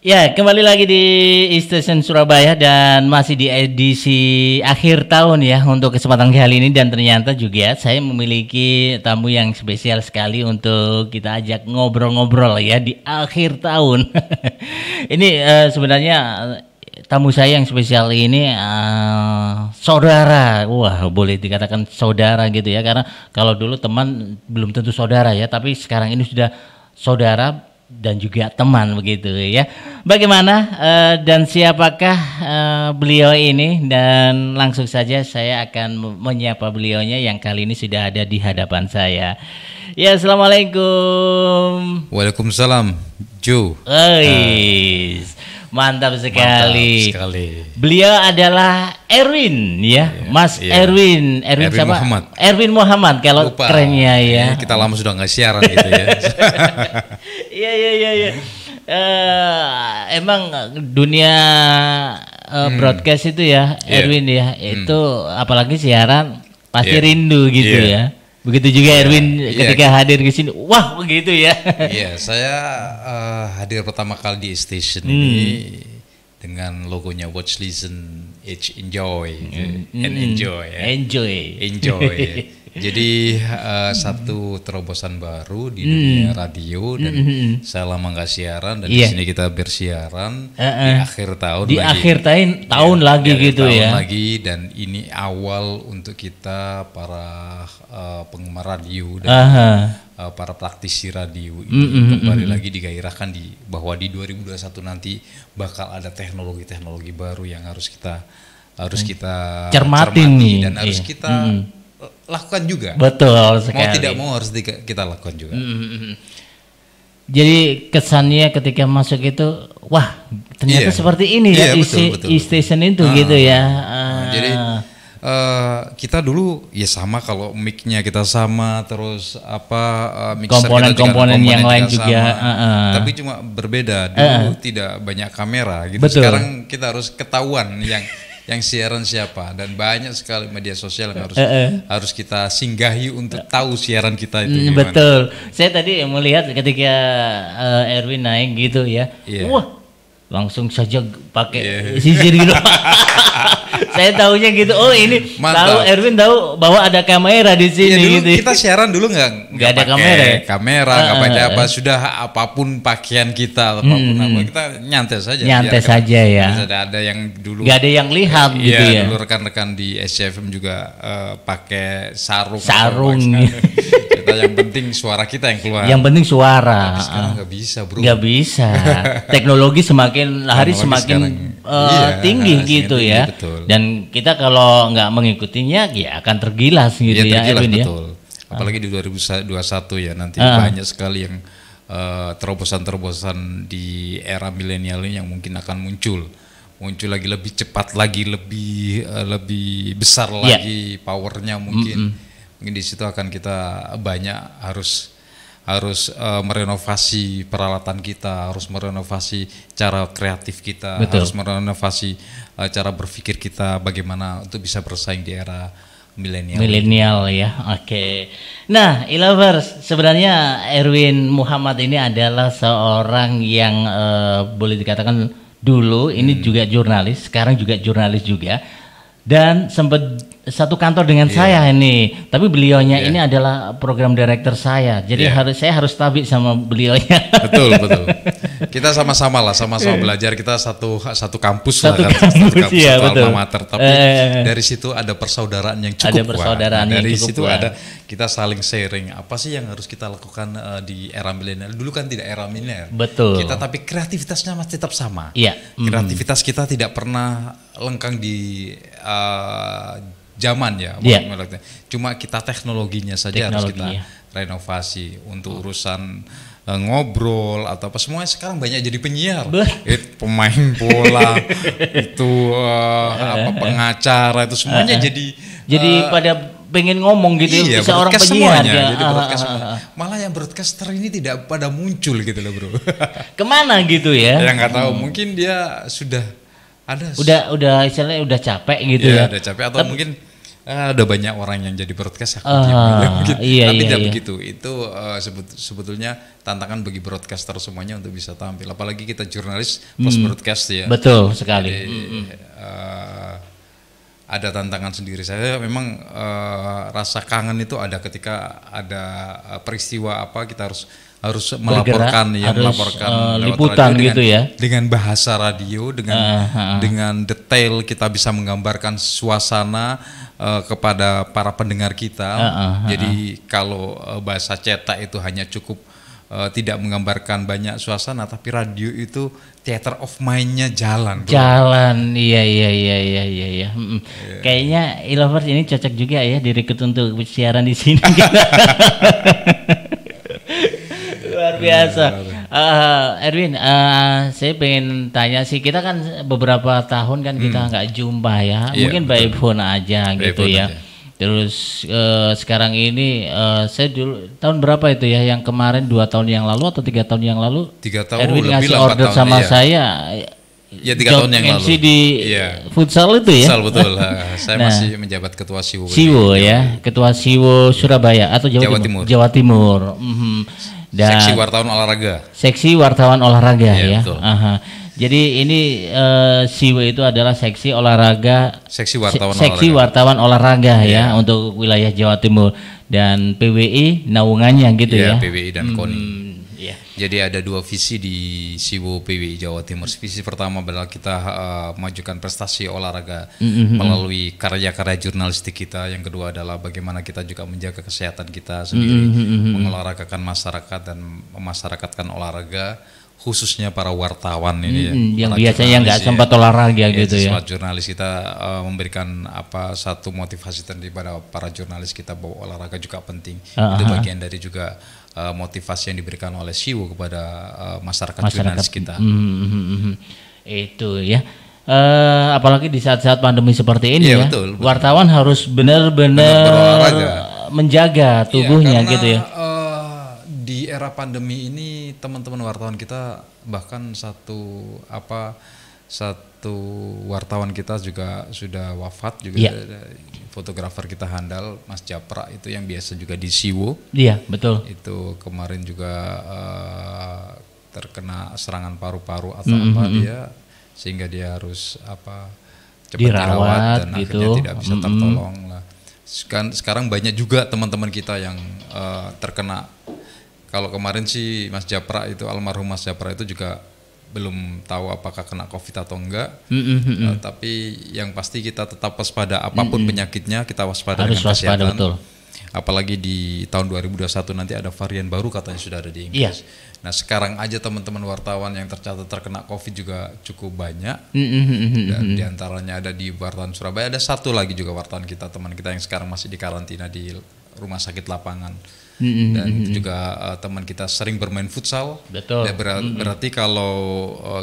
Ya, kembali lagi di Station Surabaya dan masih di edisi akhir tahun ya untuk kesempatan kali ini, dan ternyata juga saya memiliki tamu yang spesial sekali untuk kita ajak ngobrol-ngobrol ya di akhir tahun. Ini sebenarnya tamu saya yang spesial ini saudara. Wah, boleh dikatakan saudara gitu ya, karena kalau dulu teman belum tentu saudara ya, tapi sekarang ini sudah saudara dan juga teman begitu ya. Bagaimana dan siapakah beliau ini? Dan langsung saja saya akan menyapa beliaunya yang kali ini sudah ada di hadapan saya. Ya, assalamualaikum. Waalaikumsalam, Joe. Mantap sekali. Mantap sekali. Beliau adalah Erwin ya, Mas Erwin siapa? Muhammad. Erwin Muhammad kalau Lupa. kerennya ya. Kita lama sudah nggak siaran gitu ya. Iya. Emang dunia broadcast itu ya, Erwin ya, itu apalagi siaran pasti rindu gitu ya. Begitu juga Erwin ketika hadir di sini, wah begitu ya. Iya, saya hadir pertama kali di station ini dengan logonya Watch, Listen, Age, Enjoy, and Enjoy. Ya. Enjoy. Jadi satu terobosan baru di dunia radio, dan saya lama nggak siaran, dan di sini kita bersiaran di akhir tahun. Di lagi. akhir tahun lagi gitu tahun ya. Lagi, dan ini awal untuk kita para penggemar radio dan para praktisi radio ini kembali lagi digairahkan bahwa di 2021 nanti bakal ada teknologi-teknologi baru yang harus kita cermati nih. Dan harus kita lakukan juga. Betul sekali. Mau tidak mau harus kita lakukan juga. Jadi kesannya ketika masuk itu, wah ternyata seperti ini ya betul. E-station itu gitu ya. Jadi kita dulu ya sama, kalau mic-nya kita sama, terus komponen yang lain juga. Tapi cuma berbeda. Dulu tidak banyak kamera gitu. Betul. Sekarang kita harus ketahuan yang siaran siapa, dan banyak sekali media sosial yang harus kita singgahi untuk tahu siaran kita itu gimana. Betul. Saya tadi melihat ketika Erwin naik gitu ya. Wah, langsung saja pakai sisir gitu. Saya tahunya gitu. Oh, ini tahu Erwin tahu bahwa ada kamera di sini dulu gitu. Kita siaran dulu nggak ada kamera, nggak pakai apa, sudah apapun pakaian kita, apapun apa, kita nyantai saja. Saja ya. Ada yang dulu nggak ada yang lihat gitu ya. Dulu rekan-rekan di SCFM juga pakai sarung. Kita yang penting suara kita yang keluar. Yang penting suara. Tapi sekarang nggak bisa, bro. Nggak bisa. Teknologi semakin hari semakin tinggi gitu ya. Betul. Dan kita kalau nggak mengikutinya ya akan tergilas gitu ya. Tergilas, betul. Apalagi di 2021 ya, nanti banyak sekali yang terobosan-terobosan di era milenial ini yang mungkin akan muncul lagi, lebih cepat lagi, lebih besar lagi powernya mungkin. Mungkin di situ akan kita banyak harus merenovasi peralatan kita, harus merenovasi cara kreatif kita, harus merenovasi cara berpikir kita, bagaimana untuk bisa bersaing di era milenial ya. Oke. Nah, E-Lovers, sebenarnya Erwin Muhammad ini adalah seorang yang boleh dikatakan dulu ini juga jurnalis, sekarang juga jurnalis juga, dan sempat satu kantor dengan saya ini, tapi beliaunya ini adalah program director saya, jadi saya harus tabik sama beliaunya. Betul. Kita sama-sama belajar, kita satu kampus satu lah kan, kampus ya, betul. Alma Mater, tapi dari situ ada persaudaraan yang cukup kuat. Dari situ ada kita saling sharing apa sih yang harus kita lakukan di era milenial. Dulu kan tidak era milenial. Betul. Kita tapi kreativitasnya masih tetap sama. Iya. Kreativitas kita tidak pernah lengkang di zaman ya. Cuma kita teknologinya saja harus kita renovasi untuk urusan ngobrol atau apa, semuanya sekarang banyak jadi penyiar, pemain bola, itu pengacara, itu semuanya jadi pada pengen ngomong gitu, seorang penyiar ya. Jadi broadcast malah yang broadcaster ini tidak pada muncul gitu loh, bro. Kemana gitu ya? Yang nggak tahu, mungkin dia sudah istilahnya udah capek gitu ya. Udah capek, atau mungkin Ada banyak orang yang jadi broadcast aku gitu. Iya, Tapi tidak iya. begitu. Itu sebetulnya tantangan bagi broadcaster semuanya untuk bisa tampil. Apalagi kita jurnalis post broadcast ya. Betul sekali. Jadi, ada tantangan sendiri. Saya memang rasa kangen itu ada ketika ada peristiwa apa kita harus melaporkan melaporkan lewat liputan radio gitu ya. Dengan bahasa radio dengan detail kita bisa menggambarkan suasana kepada para pendengar kita. Jadi kalau bahasa cetak itu hanya cukup tidak menggambarkan banyak suasana, tapi radio itu theater of mind-nya jalan. Jalan, iya. Kayaknya e-lovers ini cocok juga ya direkrut untuk siaran di sini. Luar biasa. Erwin, saya pengen tanya sih, kita kan beberapa tahun kan kita nggak jumpa ya, mungkin by phone aja gitu ya. Terus sekarang ini saya dulu tahun berapa itu ya, yang kemarin 2 tahun yang lalu atau 3 tahun yang lalu 3 tahun Erwin lebih ngasih lah, order 4 tahun, sama iya. saya Ya 3 tahun yang MC lalu di futsal itu ya. Futsal, betul. Saya masih menjabat ketua Siwo. Siwo ya, ketua Siwo Surabaya atau Jawa Timur. Jawa Timur. Dan seksi wartawan olahraga. Seksi wartawan olahraga Iya, ya. betul. Jadi ini Siwo itu adalah seksi olahraga. Seksi wartawan seksi olahraga. wartawan olahraga ya untuk wilayah Jawa Timur, dan PWI naungannya gitu ya. PWI dan KONI. Iya. Jadi ada 2 visi di Siwo PWI Jawa Timur. Visi pertama adalah kita memajukan prestasi olahraga melalui karya-karya jurnalistik kita. Yang kedua adalah bagaimana kita juga menjaga kesehatan kita sendiri, mengolahragakan masyarakat dan memasyarakatkan olahraga, khususnya para wartawan ini yang para biasanya nggak jurnalis sempat olahraga gitu ya. Jurnalis kita memberikan satu motivasi pada para jurnalis kita bahwa olahraga juga penting. Itu bagian dari juga motivasi yang diberikan oleh Siwo kepada masyarakat jurnalis kita. Itu ya. Apalagi di saat-saat pandemi seperti ini ya, betul. wartawan harus benar-benar menjaga tubuhnya karena, gitu ya. Di era pandemi ini teman-teman wartawan kita, bahkan satu wartawan kita juga sudah wafat juga. Fotografer kita handal Mas Japra itu yang biasa juga di Siwo. Iya, betul. Itu kemarin juga terkena serangan paru-paru atau dia, sehingga dia harus cepat dirawat dan gitu. Akhirnya tidak bisa tertolong lah. Sekarang banyak juga teman-teman kita yang terkena. Kalau kemarin sih Mas Japra itu, almarhum Mas Japra itu juga belum tahu apakah kena COVID atau enggak. Tapi yang pasti kita tetap waspada, apapun penyakitnya kita waspada. Harus dengan kesehatan. Betul. Apalagi di tahun 2021 nanti ada varian baru katanya sudah ada di Inggris. Nah sekarang aja teman-teman wartawan yang tercatat terkena COVID juga cukup banyak. Dan diantaranya ada di wartawan Surabaya, ada satu lagi juga wartawan kita, teman kita yang sekarang masih di karantina di rumah sakit lapangan. Dan juga teman kita sering bermain futsal. Betul. Ya, berarti kalau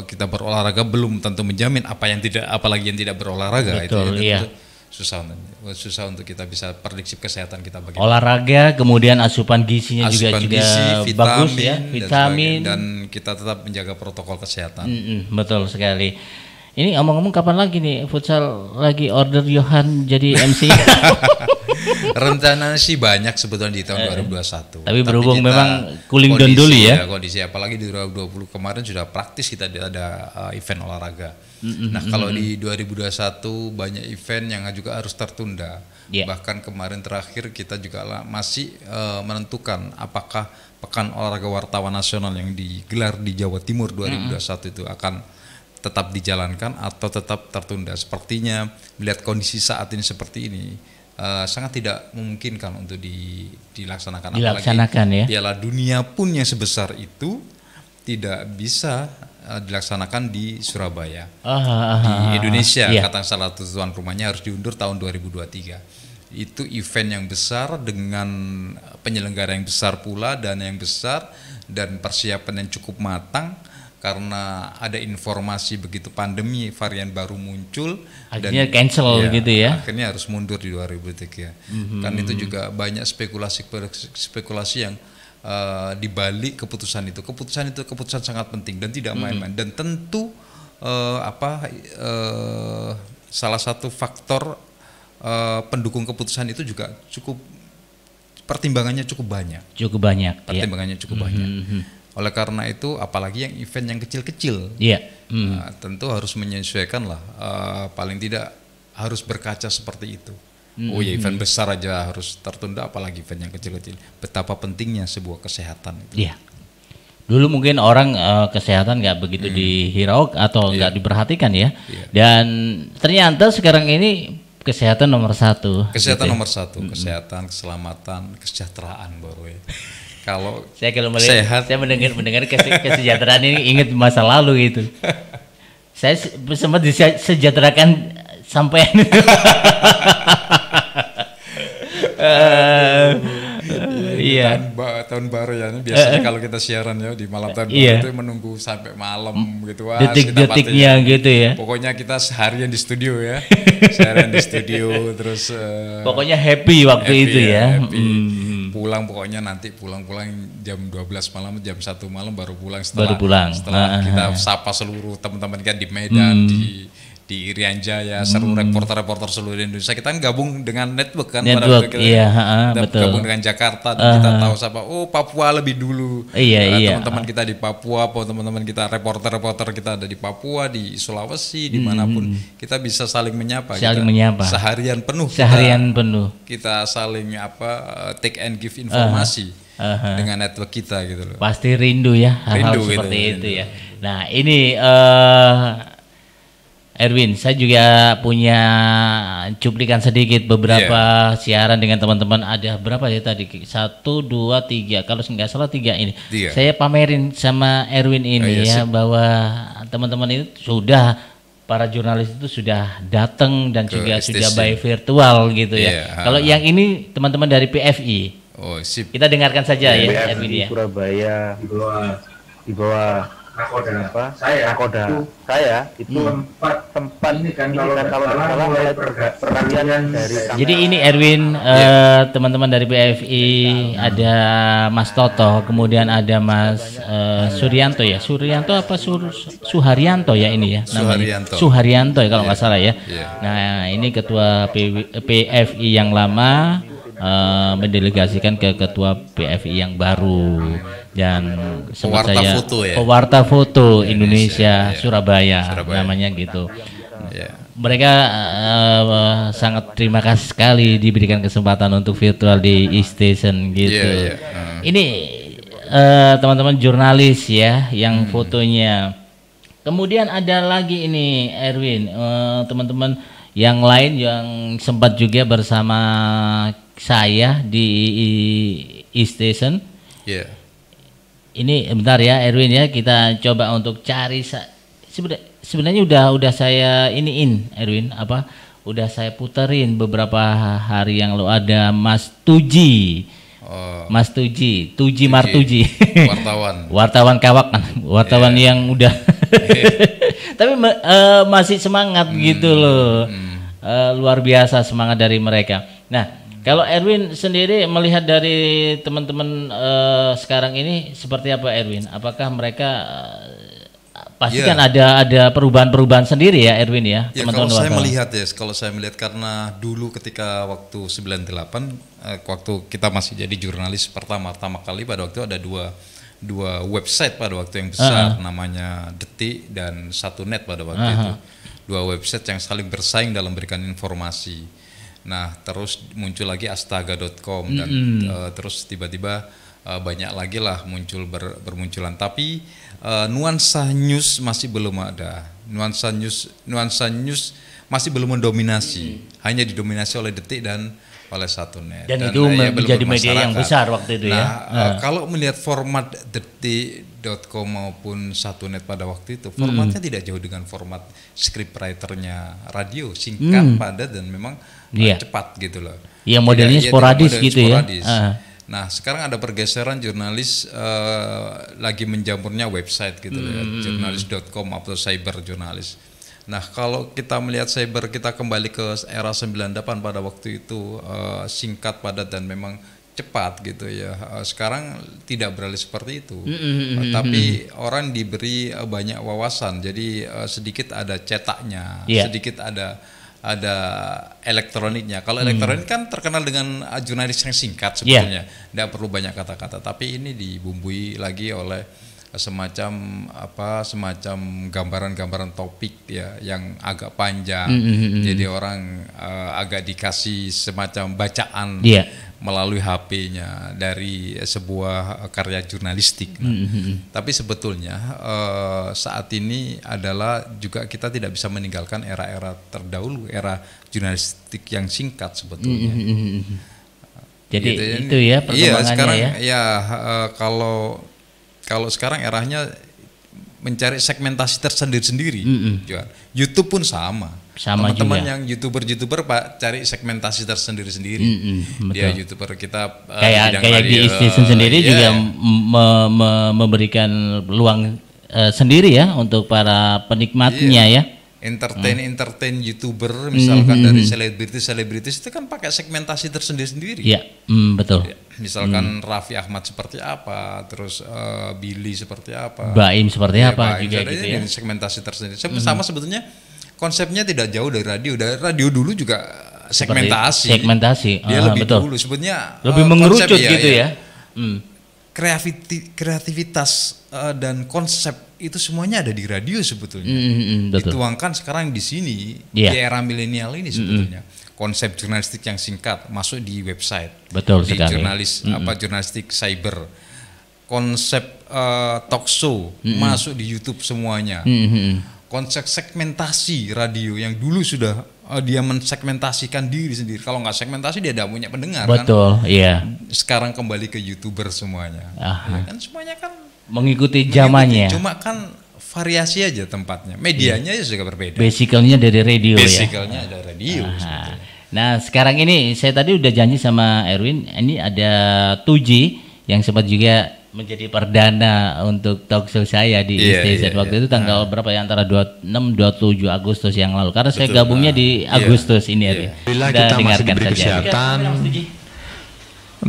kita berolahraga belum tentu menjamin apalagi yang tidak berolahraga. Betul, itu iya. Susah untuk kita bisa prediksi kesehatan kita bagaimana. Olahraga, kemudian asupan gizinya juga vitamin, bagus ya, vitamin dan kita tetap menjaga protokol kesehatan. Betul sekali. Ini ngomong-ngomong, kapan lagi nih futsal lagi order Johan jadi MC? Rencana sih banyak sebetulnya di tahun 2021. Tapi berhubung memang cooling down dulu ya. Kondisi apalagi di 2020 kemarin sudah praktis kita ada event olahraga. Nah kalau di 2021 banyak event yang juga harus tertunda. Bahkan kemarin terakhir kita juga masih menentukan apakah Pekan Olahraga Wartawan Nasional yang digelar di Jawa Timur 2021 itu akan tetap dijalankan atau tetap tertunda. Sepertinya melihat kondisi saat ini seperti ini sangat tidak memungkinkan untuk dilaksanakan. Apalagi Piala Dunia pun yang sebesar itu tidak bisa dilaksanakan di Surabaya. Di Indonesia, kata salah satu tuan rumahnya harus diundur tahun 2023. Itu event yang besar dengan penyelenggara yang besar pula, dana yang besar dan persiapan yang cukup matang. Karena ada informasi begitu pandemi varian baru muncul, akhirnya cancel gitu ya. Akhirnya harus mundur di 2023. Kan itu juga banyak spekulasi yang dibalik keputusan itu. Keputusan itu keputusan sangat penting dan tidak main-main. Dan tentu salah satu faktor pendukung keputusan itu juga pertimbangannya cukup banyak. Pertimbangannya cukup banyak. Oleh karena itu, apalagi yang event yang kecil-kecil, tentu harus menyesuaikan lah. Paling tidak harus berkaca seperti itu. Oh ya, event besar aja harus tertunda, apalagi event yang kecil-kecil. Betapa pentingnya sebuah kesehatan itu. Iya. Dulu mungkin orang kesehatan nggak begitu dihiraukan atau nggak diperhatikan ya. Dan ternyata sekarang ini kesehatan nomor satu. Kesehatan gitu nomor satu, kesehatan, keselamatan, kesejahteraan baru ya. Kalau saya sehat, saya mendengar kesejahteraan ini ingat masa lalu gitu. Saya sempat disejahterakan sampai iya. Tahun baru ya. Biasanya kalau kita siaran ya di malam tahun baru itu menunggu sampai malam gitu. Detik-detiknya gitu ya. Pokoknya kita seharian di studio ya. Seharian di studio terus pokoknya happy waktu itu ya. Pulang pokoknya nanti pulang jam 12 malam, jam 1 malam baru pulang setelah kita sapa seluruh teman-teman kita di Medan, di Irian Jaya, seluruh reporter-reporter seluruh Indonesia. Kita gabung dengan network kan, pada waktu kita betul. Gabung dengan Jakarta dan kita tahu siapa, Papua lebih dulu. Teman-teman kita di Papua, teman-teman kita reporter-reporter kita ada di Papua, di Sulawesi, dimanapun kita bisa saling menyapa. Seharian penuh. Kita saling take and give informasi dengan network kita gitu loh. Pasti rindu ya hal-hal seperti itu ya. Nah ini Erwin, saya juga punya cuplikan sedikit beberapa siaran dengan teman-teman. Ada berapa ya tadi? 1, 2, 3. Kalau nggak salah 3 ini. Saya pamerin sama Erwin ini bahwa teman-teman itu sudah, para jurnalis itu sudah datang dan juga sudah by virtual gitu ya. Kalau yang ini teman-teman dari PFI. Sip. Kita dengarkan saja ya Erwin ya. Surabaya di bawah Nakoda saya itu tempat ini kan kalau salah mulai pergantian dari jadi ini Erwin teman-teman dari PFI ada Mas Toto, kemudian ada Mas Suryanto ya, Suharyanto ya ini ya namanya Suharyanto ya kalau nggak salah ya. Nah ini ketua PFI yang lama mendelegasikan ke ketua PFI yang baru dan pewarta foto Indonesia Surabaya namanya gitu. Mereka sangat terima kasih sekali diberikan kesempatan untuk virtual di E-Station gitu. Ini teman-teman jurnalis ya yang fotonya. Kemudian ada lagi ini Erwin, teman-teman yang lain yang sempat juga bersama saya di E-Station. Ini bentar ya Erwin ya, kita coba untuk cari sebenarnya udah saya iniin Erwin udah saya puterin beberapa hari yang lalu. Ada Mas Tuji. Mas Tuji Martuji. wartawan kawak kan, wartawan yang udah tapi masih semangat gitu loh. Luar biasa semangat dari mereka. Nah, kalau Erwin sendiri melihat dari teman-teman sekarang ini seperti apa Erwin? Apakah mereka pasti kan ada perubahan-perubahan sendiri ya Erwin ya? Kalau saya melihat karena dulu ketika waktu 98 waktu kita masih jadi jurnalis pertama kali, pada waktu ada dua website pada waktu yang besar, namanya Detik dan Satunet pada waktu itu. Dua website yang saling bersaing dalam memberikan informasi. Nah, terus muncul lagi astaga.com dan terus tiba-tiba banyak lagi lah bermunculan. Tapi nuansa news masih belum ada. Nuansa news masih belum mendominasi. Hanya didominasi oleh Detik dan oleh Satunet. Dan itu menjadi media yang besar waktu itu ya. Kalau melihat format Detik.com maupun Satunet pada waktu itu, formatnya tidak jauh dengan format scriptwriternya radio, singkat, padat dan memang cepat gitu loh. Yang modelnya sporadis gitu ya. Nah, sekarang ada pergeseran jurnalis lagi menjamurnya website gitu ya, jurnalis.com atau cyber jurnalis. Nah, kalau kita melihat cyber, kita kembali ke era 98 pada waktu itu, singkat, padat dan memang cepat gitu ya. Sekarang tidak beralih seperti itu. Tapi orang diberi banyak wawasan. Jadi sedikit ada cetaknya, sedikit ada ada elektroniknya. Kalau elektronik kan terkenal dengan jurnalis yang singkat sebetulnya, tidak perlu banyak kata-kata. Tapi ini dibumbui lagi oleh semacam gambaran-gambaran topik ya yang agak panjang. Jadi orang agak dikasih semacam bacaan melalui HP-nya dari sebuah karya jurnalistik. Tapi sebetulnya saat ini adalah juga kita tidak bisa meninggalkan era-era terdahulu, era jurnalistik yang singkat sebetulnya. Jadi gitu, itu ya perkembangannya. Iya, sekarang kalau sekarang eranya mencari segmentasi tersendiri-sendiri. YouTube pun sama. Teman-teman yang youtuber Pak cari segmentasi tersendiri-sendiri. Dia youtuber kita kayak di station sendiri juga memberikan peluang sendiri ya untuk para penikmatnya ya. Entertain youtuber misalkan dari selebritis itu kan pakai segmentasi tersendiri-sendiri. Iya, betul. Misalkan Raffi Ahmad seperti apa, terus Billy seperti apa, Baim seperti apa juga gitu ya. Segmentasi tersendiri. Sama sebetulnya konsepnya tidak jauh dari radio. Dari radio dulu juga segmentasi. Dia lebih betul. dulu sebetulnya lebih mengerucut gitu ya. Kreativitas dan konsep itu semuanya ada di radio sebetulnya. Dituangkan sekarang di sini di era milenial ini sebetulnya. Konsep jurnalistik yang singkat masuk di website. Betul di sekali. Jurnalistik cyber. Konsep talk show masuk di YouTube semuanya. Konsep segmentasi radio yang dulu sudah dia mensegmentasikan diri sendiri. Kalau nggak segmentasi dia tidak punya pendengar. Betul, iya. Sekarang kembali ke YouTuber semuanya. Ya kan semuanya kan mengikuti zamannya. Cuma kan variasi aja tempatnya. Medianya juga berbeda. Basicalnya dari radio Basicalnya dari radio. Nah sekarang ini saya tadi udah janji sama Erwin, ini ada Tuji yang sempat juga menjadi perdana untuk talk show saya di station waktu itu tanggal berapa ya, antara 26-27 Agustus yang lalu, karena saya gabungnya di Agustus ini ya. Kita masih diberi kesehatan,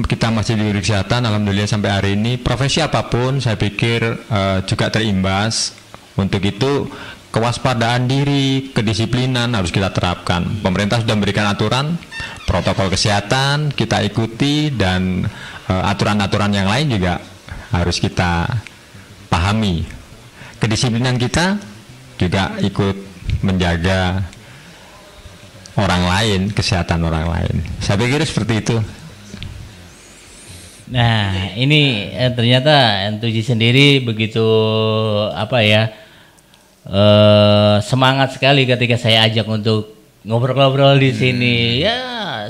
kita masih diberi kesehatan, alhamdulillah sampai hari ini. Profesi apapun saya pikir juga terimbas. Untuk itu kewaspadaan diri, kedisiplinan harus kita terapkan. Pemerintah sudah memberikan aturan, protokol kesehatan kita ikuti, dan aturan-aturan yang lain juga harus kita pahami. Kedisiplinan kita juga ikut menjaga orang lain, kesehatan orang lain. Saya pikir seperti itu. Nah ini ternyata Tuji sendiri begitu semangat sekali ketika saya ajak untuk ngobrol-ngobrol di sini. Ya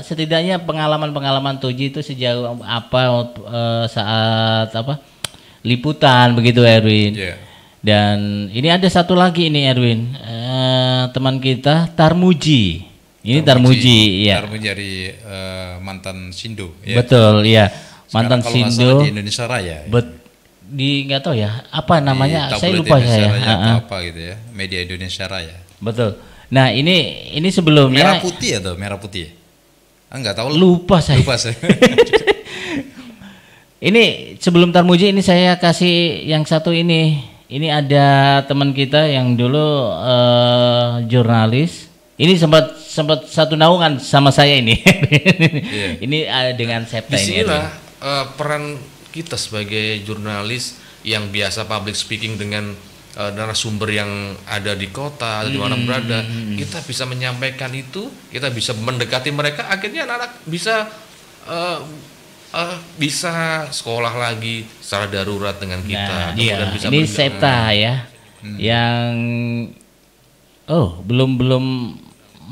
setidaknya pengalaman Tuji itu sejauh apa saat liputan begitu Erwin. Dan ini ada satu lagi ini Erwin, teman kita Tarmuji. Ini Tarmuji ya. Tarmuji dari mantan Sindo. Ya. Betul ya. Mantan sekarang Sindo di Indonesia Raya. Di nggak tahu ya apa namanya, saya lupa saya. Apa gitu ya, Media Indonesia Raya. Betul. Nah ini sebelumnya merah putih atau merah putih? Enggak tahu. Lupa saya. Ini sebelum Tarmuji ini saya kasih yang satu ini. Ini ada teman kita yang dulu jurnalis. Ini sempat satu naungan sama saya ini. Ini dengan Septa ini. Disinilah peran kita sebagai jurnalis yang biasa public speaking dengan narasumber yang ada di kota atau di mana berada, kita bisa menyampaikan itu, kita bisa mendekati mereka, akhirnya anak-anak bisa sekolah lagi secara darurat dengan kita. Nah, bisa ini Septa ya, yang belum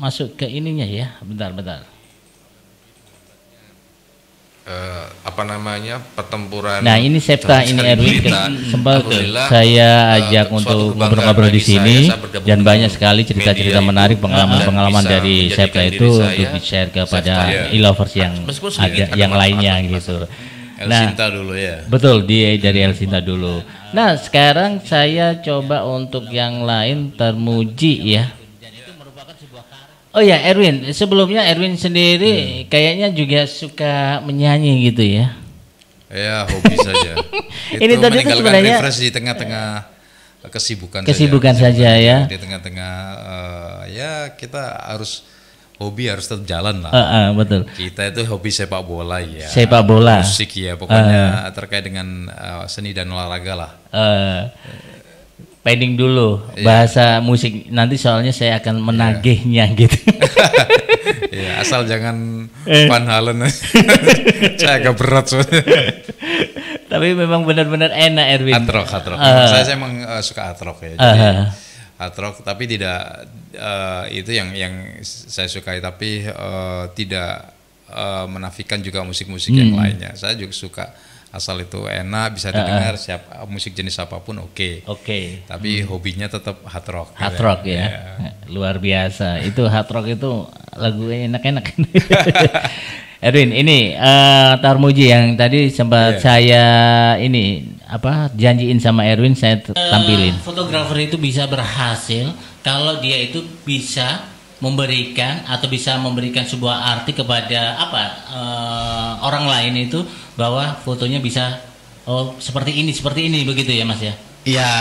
masuk ke ininya ya, bentar. Pertempuran. Nah ini Septa ini Erwin sempat saya ajak untuk ngobrol-ngobrol di sini, dan banyak sekali cerita-cerita menarik, pengalaman dari Septa itu untuk di-share kepada e-lovers yang ada yang lainnya gitu. Nah, Elsinta dulu ya. Betul, dia dari Elsinta dulu. Nah sekarang saya coba untuk yang lain, Tarmuji ya. Oh ya Erwin, sebelumnya Erwin sendiri kayaknya juga suka menyanyi gitu ya? Ya hobi saja. Ini tadi itu sebenarnya refresh di tengah-tengah kesibukan saja ya. Di tengah-tengah ya kita harus hobi harus tetap jalan lah. Betul. Kita itu hobi sepak bola ya. Sepak bola. Musik ya, pokoknya terkait dengan seni dan olahraga lah. Pending dulu bahasa musik nanti soalnya saya akan menagihnya gitu. Ya, asal jangan Van Halen. Saya agak berat soalnya. Tapi memang benar-benar enak Erwin. Hard rock. Saya emang suka hard rock ya. Jadi hard rock tapi tidak itu yang saya sukai, tapi tidak menafikan juga musik-musik yang lainnya. Saya juga suka, asal itu enak bisa didengar musik jenis apapun oke. Tapi hobinya tetap hard rock. Hard rock ya. Luar biasa. Itu hard rock itu lagu enak-enak. Erwin, ini Tarmuji yang tadi sempat saya janjiin sama Erwin saya tampilin. Fotografer itu bisa berhasil kalau dia itu bisa memberikan sebuah arti kepada orang lain itu bahwa fotonya bisa seperti ini begitu ya Mas ya. Iya.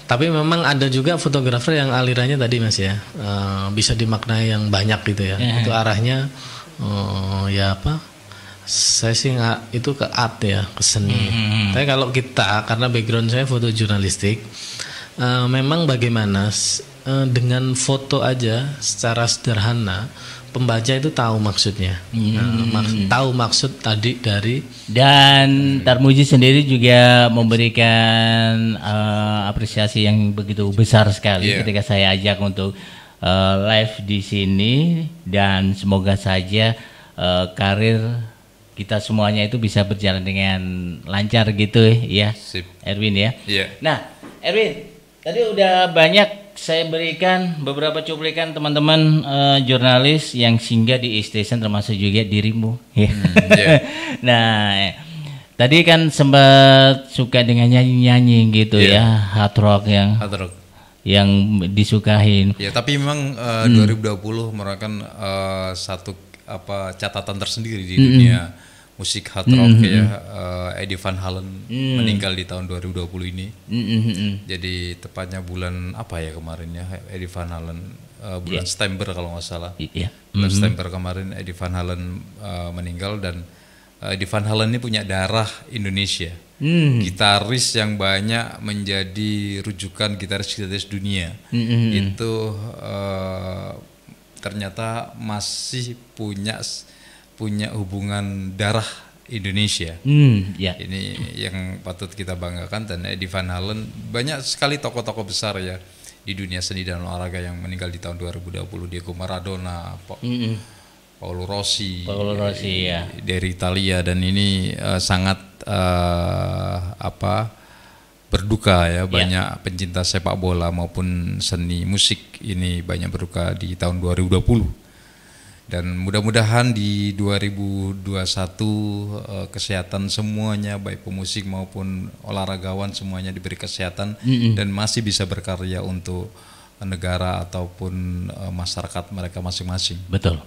Tapi memang ada juga fotografer yang alirannya tadi Mas ya, bisa dimaknai yang banyak gitu ya. Itu arahnya saya sih itu ke art ya, ke seni. Tapi kalau kita, karena background saya foto jurnalistik, memang bagaimana dengan foto aja secara sederhana pembaca itu tahu maksudnya, tahu maksud tadi dari. Dan Tarmuji sendiri juga memberikan apresiasi yang begitu besar sekali ketika saya ajak untuk live di sini, dan semoga saja karir kita semuanya itu bisa berjalan dengan lancar gitu ya. Sip. Erwin ya. Nah Erwin, tadi udah banyak saya berikan beberapa cuplikan teman-teman jurnalis yang singgah di E-Station, termasuk juga dirimu. Nah, tadi kan sempat suka dengan nyanyi-nyanyi gitu ya, hard rock yang disukain. Ya, tapi memang 2020 merupakan satu catatan tersendiri di dunia musik hard rock ya. Eddie Van Halen meninggal di tahun 2020 ini. Jadi tepatnya bulan apa ya kemarin ya, Eddie Van Halen bulan September kalau nggak salah. Bulan September kemarin Eddie Van Halen meninggal, dan Eddie Van Halen ini punya darah Indonesia. Gitaris yang banyak menjadi rujukan gitaris dunia. Itu ternyata masih punya hubungan darah Indonesia. Ini yang patut kita banggakan. Dan Eddie Van Halen, banyak sekali tokoh-tokoh besar ya di dunia seni dan olahraga yang meninggal di tahun 2020. Diego Maradona, Paolo Rossi ya, dari Italia, dan ini sangat berduka ya. Banyak pencinta sepak bola maupun seni musik ini banyak berduka di tahun 2020. Dan mudah-mudahan di 2021 kesehatan semuanya, baik pemusik maupun olahragawan, semuanya diberi kesehatan dan masih bisa berkarya untuk negara ataupun masyarakat mereka masing-masing. Betul.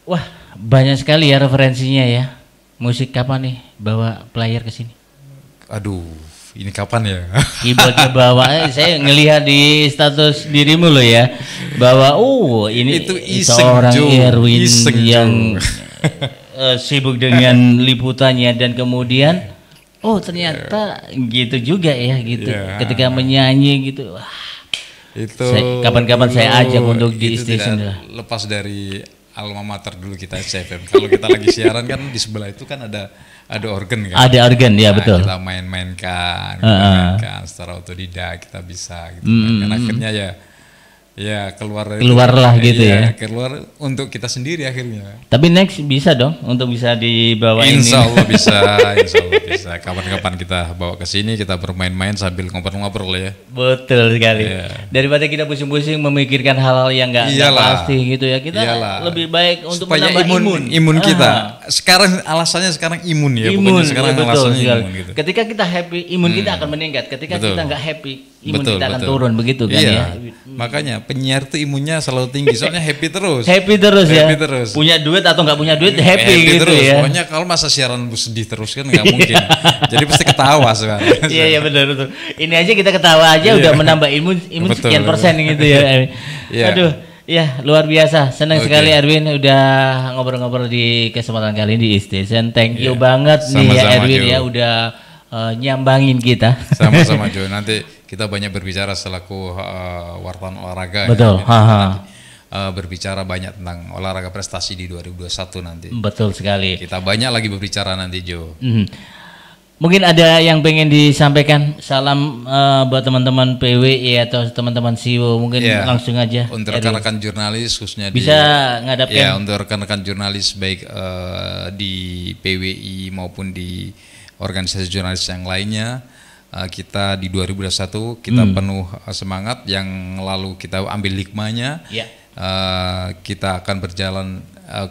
Wah, banyak sekali ya referensinya ya. Musik kapan nih bawa player ke sini? Aduh, ini kapan ya? Keyboardnya bawa, saya ngelihat di status dirimu loh ya, bahwa ini itu seorang Erwin yang sibuk dengan liputannya, dan kemudian ternyata gitu juga ya gitu. Ketika menyanyi gitu, itu kapan-kapan saya ajak untuk di station lah. Lepas dari alma mater dulu kita SCFM. Kalau kita lagi siaran kan di sebelah itu kan ada organ kan. Ada organ ya, betul. Kita mainkan secara otodidak, kita bisa gitu. Dan akhirnya keluarlah gitu ya. Keluar untuk kita sendiri akhirnya. Tapi next bisa dong untuk bisa dibawa ini. Insya Allah bisa. Kapan-kapan kita bawa ke sini, kita bermain-main sambil ngobrol-ngobrol ya. Betul sekali. Daripada kita pusing-pusing memikirkan hal-hal yang nggak pasti gitu ya. Kita lebih baik untuk supaya menambah imun kita. Sekarang alasannya imun ya. Pokoknya sekarang alasannya imun gitu. Ketika kita happy, imun kita akan meningkat. Ketika kita nggak happy, imun kita akan turun, begitu kan ya. Makanya penyiar tuh imunnya selalu tinggi, soalnya happy terus. Happy terus. Punya duit atau nggak punya duit happy gitu terus. Ya. Pokoknya kalau masa siaran sedih terus kan nggak mungkin. Jadi pasti ketawa sebenarnya. Iya betul. Ini aja kita ketawa aja udah menambah imun sekian persen gitu ya. Aduh, Ya, luar biasa. Senang Oke. sekali Erwin udah ngobrol-ngobrol di kesempatan kali ini di station. Thank you Iya. banget nih ya Sama-sama, Erwin Jo. ya udah nyambangin kita. Sama-sama Jo, nanti kita banyak berbicara selaku wartawan olahraga. Betul. Ya. Ha-ha. Berbicara banyak tentang olahraga prestasi di 2021 nanti. Betul sekali. Kita banyak lagi berbicara nanti Jo. Mungkin ada yang pengen disampaikan salam buat teman-teman PWI atau teman-teman SIWO, mungkin Ya, langsung aja. Untuk Erwin. rekan-rekan jurnalis khususnya Bisa ngadapkan. ya, untuk rekan-rekan jurnalis baik di PWI maupun di organisasi jurnalis yang lainnya, kita di 2021 kita penuh semangat. Yang lalu kita ambil hikmahnya. Ya. Kita akan berjalan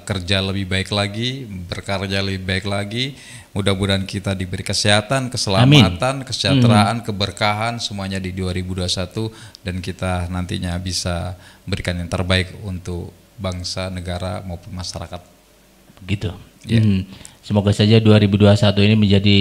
kerja lebih baik lagi, berkarya lebih baik lagi. Mudah-mudahan kita diberi kesehatan, keselamatan, kesejahteraan, keberkahan semuanya di 2021 dan kita nantinya bisa berikan yang terbaik untuk bangsa, negara maupun masyarakat. Gitu. Ya. Semoga saja 2021 ini menjadi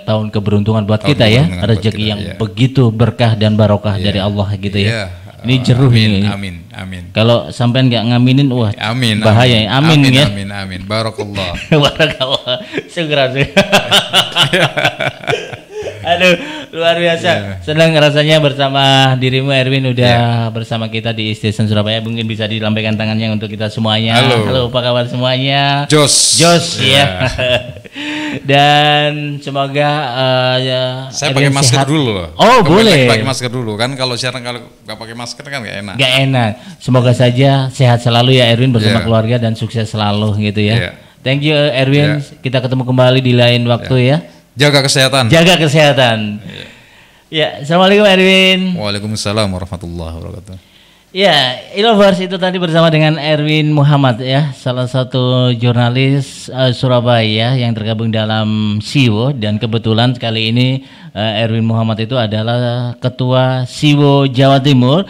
tahun keberuntungan buat kita ya, keberuntungan buat rezeki kita, yang ya. begitu berkah dan barokah dari Allah gitu ya. Ya. Ini jeruh amin, ini. amin. Kalau sampean nggak ngaminin, wah Amin. bahaya. Amin ya. Amin. Barakallah. Barakallah. Segera. Aduh, luar biasa. Senang rasanya bersama dirimu Erwin udah bersama kita di Station Surabaya. Mungkin bisa dilambaikan tangannya untuk kita semuanya. Halo. Apa kabar semuanya? Jos Ya. Dan semoga saya Erwin pakai masker sehat. dulu loh. Oh, boleh. Pakai masker dulu kan, kalau siaran kalau nggak pakai masker kan nggak enak. Gak enak. Semoga saja sehat selalu ya Erwin bersama Iya. keluarga dan sukses selalu gitu ya. Iya. Thank you Erwin. Iya. Kita ketemu kembali di lain waktu ya. Jaga kesehatan. Jaga kesehatan. Ya, assalamualaikum Erwin. Waalaikumsalam warahmatullahi wabarakatuh. Ya, Ilovers itu tadi bersama dengan Erwin Muhammad ya, salah satu jurnalis Surabaya yang tergabung dalam SIWO, dan kebetulan kali ini Erwin Muhammad itu adalah ketua SIWO Jawa Timur.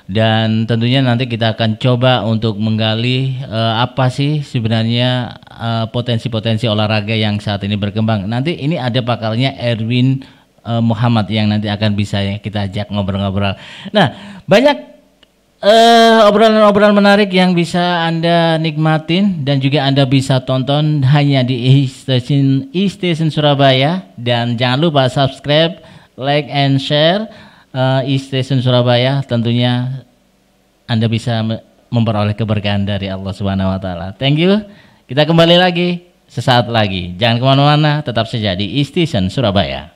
Dan tentunya nanti kita akan coba untuk menggali apa sih sebenarnya potensi-potensi olahraga yang saat ini berkembang. Nanti ini ada pakarnya Erwin Muhammad yang nanti akan bisa ya kita ajak ngobrol-ngobrol. Nah, banyak obrolan-obrolan menarik yang bisa Anda nikmatin dan juga Anda bisa tonton hanya di E-Station Surabaya. Dan jangan lupa subscribe, like, and share E-Station Surabaya. Tentunya Anda bisa memperoleh keberkahan dari Allah Subhanahu wa Ta'ala. Thank you. Kita kembali lagi sesaat lagi. Jangan kemana-mana, tetap saja di E-Station Surabaya.